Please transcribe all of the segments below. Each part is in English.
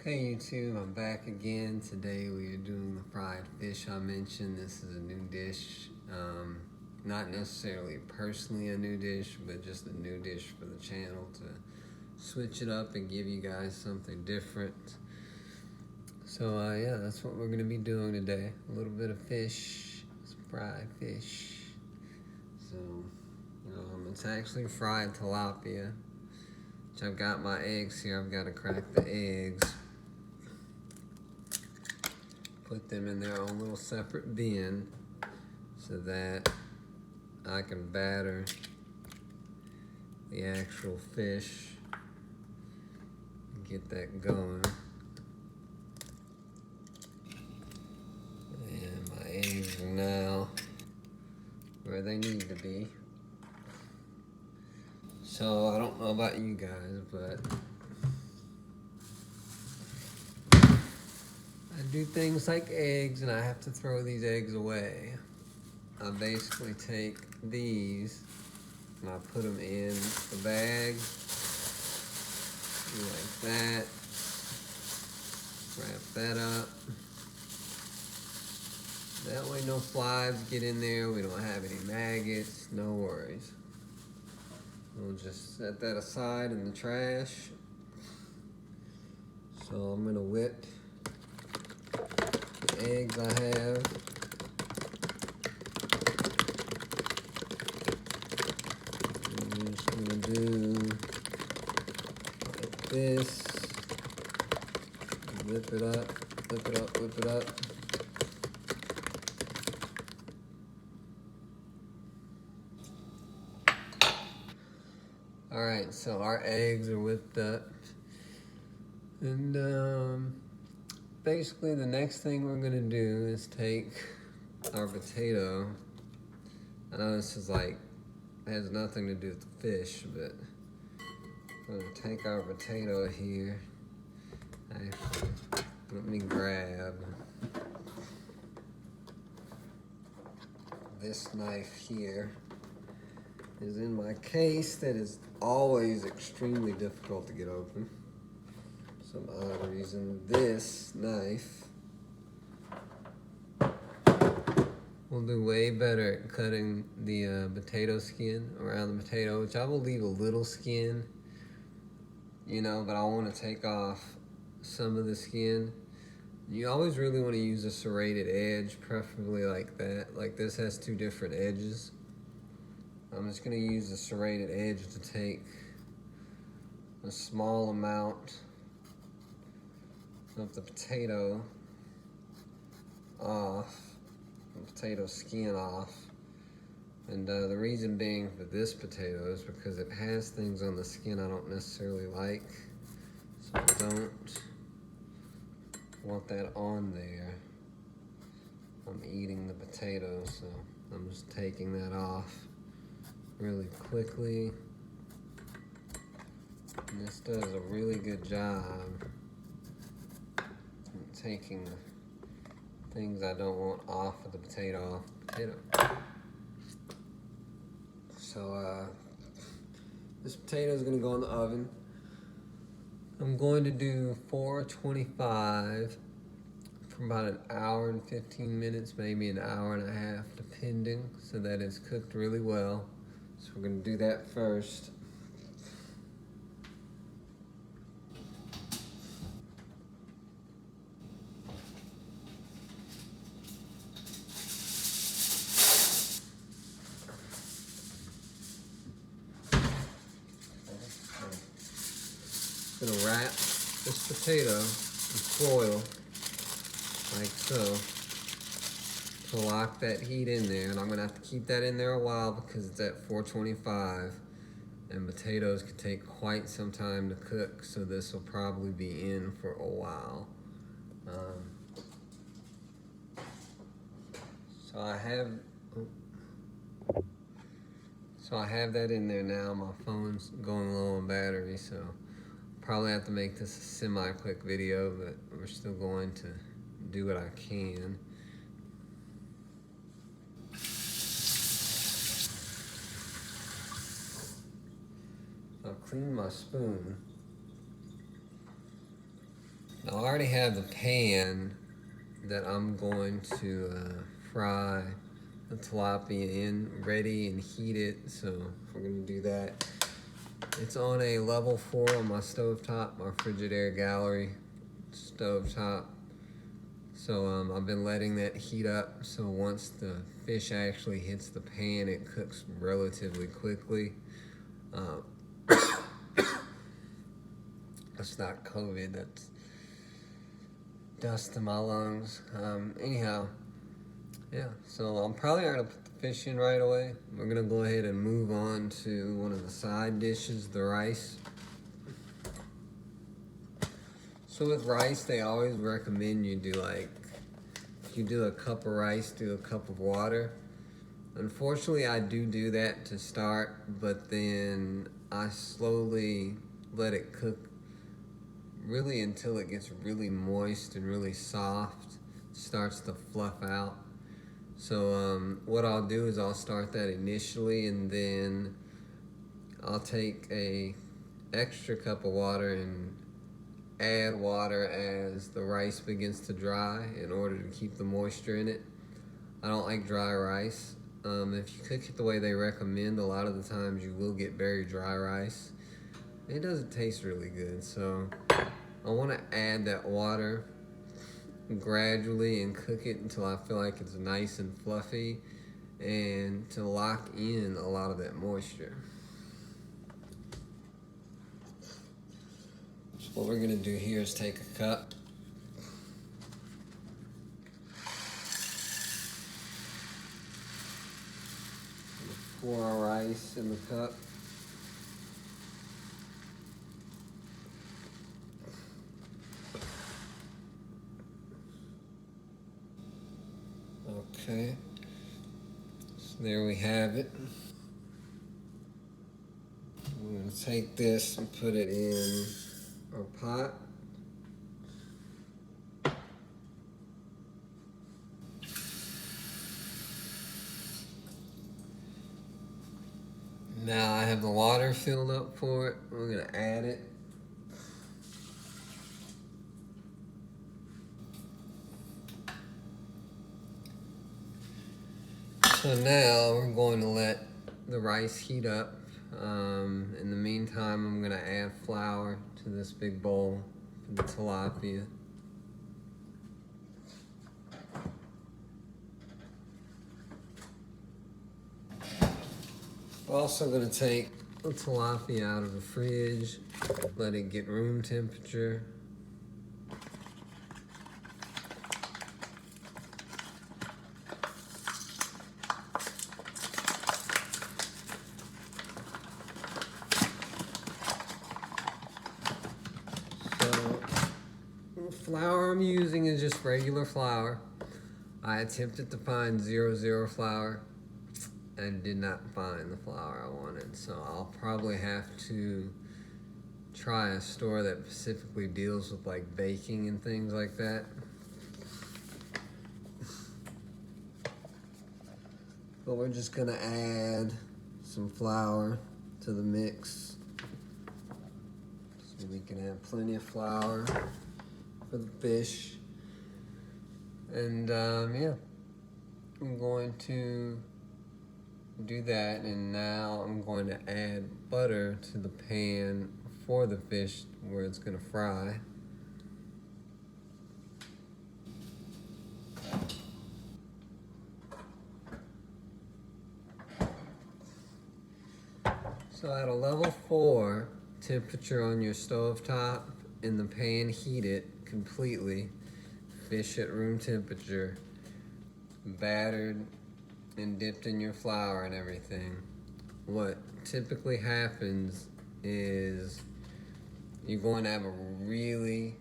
Okay, YouTube, I'm back again. Today we are doing the fried fish I mentioned. This is a new dish. Not necessarily personally a new dish, but just a new dish for the channel to switch it up and give you guys something different. So yeah, that's what we're gonna be doing today. A little bit of fish, some fried fish. So, it's actually fried tilapia. Which I've got my eggs here. I've got to crack the eggs. Put them in their own little separate bin so that I can batter the actual fish and get that going. And my eggs are now where they need to be. So I don't know about you guys, but I do things like eggs and I have to throw these eggs away. I basically take these and I put them in the bag like that. Wrap that up. That way no flies get in there. We don't have any maggots, no worries. We'll just set that aside in the trash. So I'm gonna whip the eggs I have. I'm just gonna do like this. Whip it up, whip it up, whip it up. All right, so our eggs are whipped up. And basically the next thing we're gonna do is take our potato. I know this is like, has nothing to do with the fish, but I'm gonna take our potato here. Actually, let me grab this knife here. Is in my case that is always extremely difficult to get open. Some odd reason. This knife will do way better at cutting the potato skin around the potato, which I will leave a little skin, but I want to take off some of the skin. You always really want to use a serrated edge, preferably like that. Like this has two different edges. I'm just going to use a serrated edge to take a small amount of the potato off, the potato skin off. And the reason being for this potato is because it has things on the skin I don't necessarily like. So I don't want that on there. I'm eating the potato, so I'm just taking that off really quickly. And this does a really good job at taking the things I don't want off of the potato. So this potato is going to go in the oven. I'm going to do 425 for about an hour and 15 minutes, maybe an hour and a half, depending, so that it's cooked really well. So we're going to do that first. I'm going to wrap this potato in foil like so to lock that heat in there, and I'm gonna have to keep that in there a while because it's at 425 and potatoes can take quite some time to cook, so this will probably be in for a while. So I have that in there now. My phone's going low on battery, so probably have to make this a semi-quick video, but we're still going to do what I can. I'll clean my spoon. I already have the pan that I'm going to fry the tilapia in ready and heat it. So we're going to do that. It's on a level 4 on my stovetop, my Frigidaire Gallery stovetop. So I've been letting that heat up, so once the fish actually hits the pan, it cooks relatively quickly. Um, that's not COVID, that's dust in my lungs. Anyhow, yeah, so I'm probably not gonna put the fish in right away. We're gonna go ahead and move on to one of the side dishes, the rice. So with rice, they always recommend you do if you do a cup of rice, do a cup of water. Unfortunately, I do that to start, but then I slowly let it cook really until it gets really moist and really soft, starts to fluff out. So what I'll do is I'll start that initially, and then I'll take a extra cup of water and add water as the rice begins to dry in order to keep the moisture in it. I don't like dry rice. If you cook it the way they recommend, a lot of the times you will get very dry rice. It doesn't taste really good, so I want to add that water gradually and cook it until I feel like it's nice and fluffy, and to lock in a lot of that moisture. So what we're gonna do here is take a cup, pour our rice in the cup. Okay, so there we have it. I'm going to take this and put it in our pot. Now I have the water filled up for it. I'm going to add it. So now we're going to let the rice heat up. In the meantime, I'm going to add flour to this big bowl for the tilapia. I'm also going to take the tilapia out of the fridge, let it get room temperature. Flour I'm using is just regular flour. I attempted to find 00 flour and did not find the flour I wanted, so I'll probably have to try a store that specifically deals with like baking and things like that. But we're just gonna add some flour to the mix, so we can have plenty of flour for the fish. And yeah, I'm going to do that, and now I'm going to add butter to the pan for the fish where it's going to fry. So at a level 4 temperature on your stovetop, in the pan, heat it completely. Fish at room temperature, battered and dipped in your flour and everything. What typically happens is you're going to have a really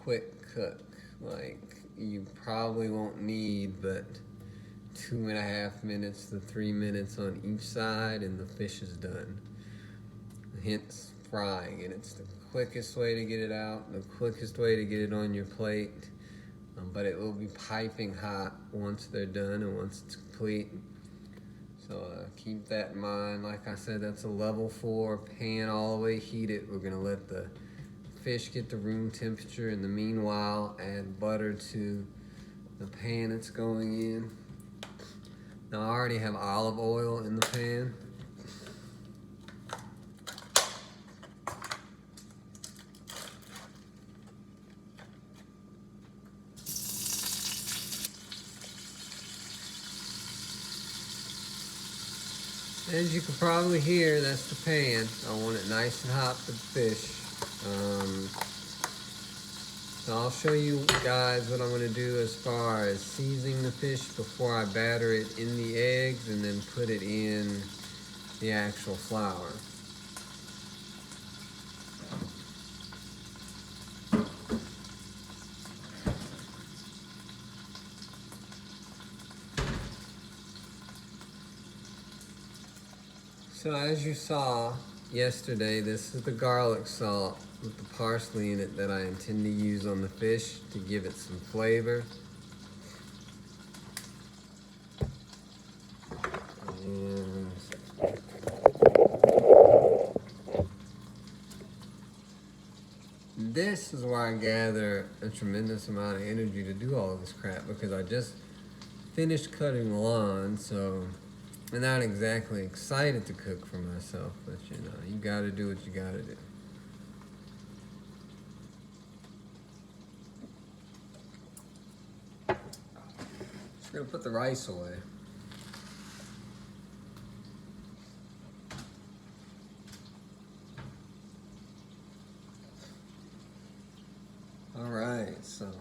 quick cook. Like, you probably won't need but 2.5 minutes to 3 minutes on each side, and the fish is done. Hence frying, and it's the quickest way to get it out, the quickest way to get it on your plate, but it will be piping hot once they're done and once it's complete. So keep that in mind. Like I said, that's a level 4 pan, all the way heated. We're gonna let the fish get to room temperature. In the meanwhile, add butter to the pan it's going in. Now I already have olive oil in the pan. As you can probably hear, that's the pan. I want it nice and hot for the fish. So I'll show you guys what I'm going to do as far as seasoning the fish before I batter it in the eggs and then put it in the actual flour. So as you saw yesterday, this is the garlic salt with the parsley in it that I intend to use on the fish to give it some flavor. And this is where I gather a tremendous amount of energy to do all of this crap, because I just finished cutting the lawn, so I'm not exactly excited to cook for myself, but you know, you gotta do what you gotta do. Just gonna put the rice away. Alright, so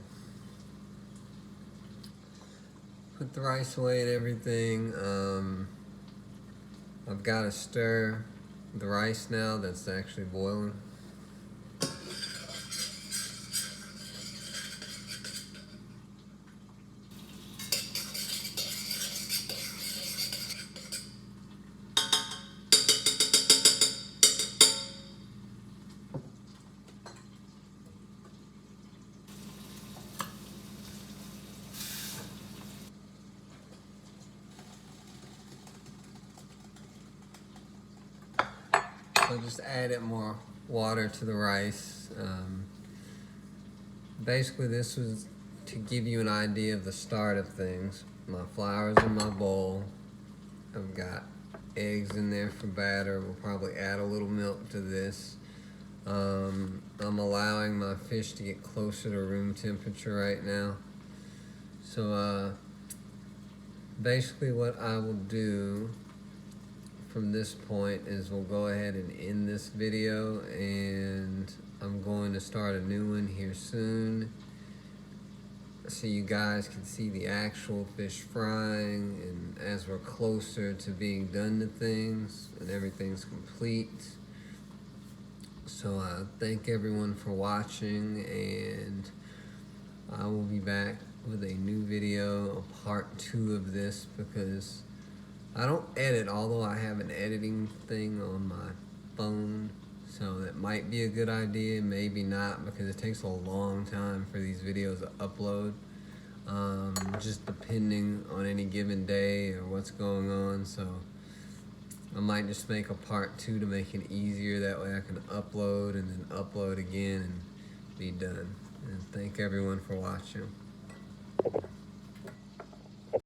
put the rice away and everything. I've got to stir the rice now that's actually boiling. So just added more water to the rice. Basically this was to give you an idea of the start of things. My flour's in my bowl. I've got eggs in there for batter. We'll probably add a little milk to this. I'm allowing my fish to get closer to room temperature right now. So basically what I will do from this point is we'll go ahead and end this video, and I'm going to start a new one here soon so you guys can see the actual fish frying, and as we're closer to being done to things and everything's complete. So thank everyone for watching, and I will be back with a new video, a part 2 of this, because I don't edit, although I have an editing thing on my phone, so that might be a good idea, maybe not, because it takes a long time for these videos to upload, just depending on any given day or what's going on. So I might just make a part 2 to make it easier, that way I can upload and then upload again and be done. And thank everyone for watching.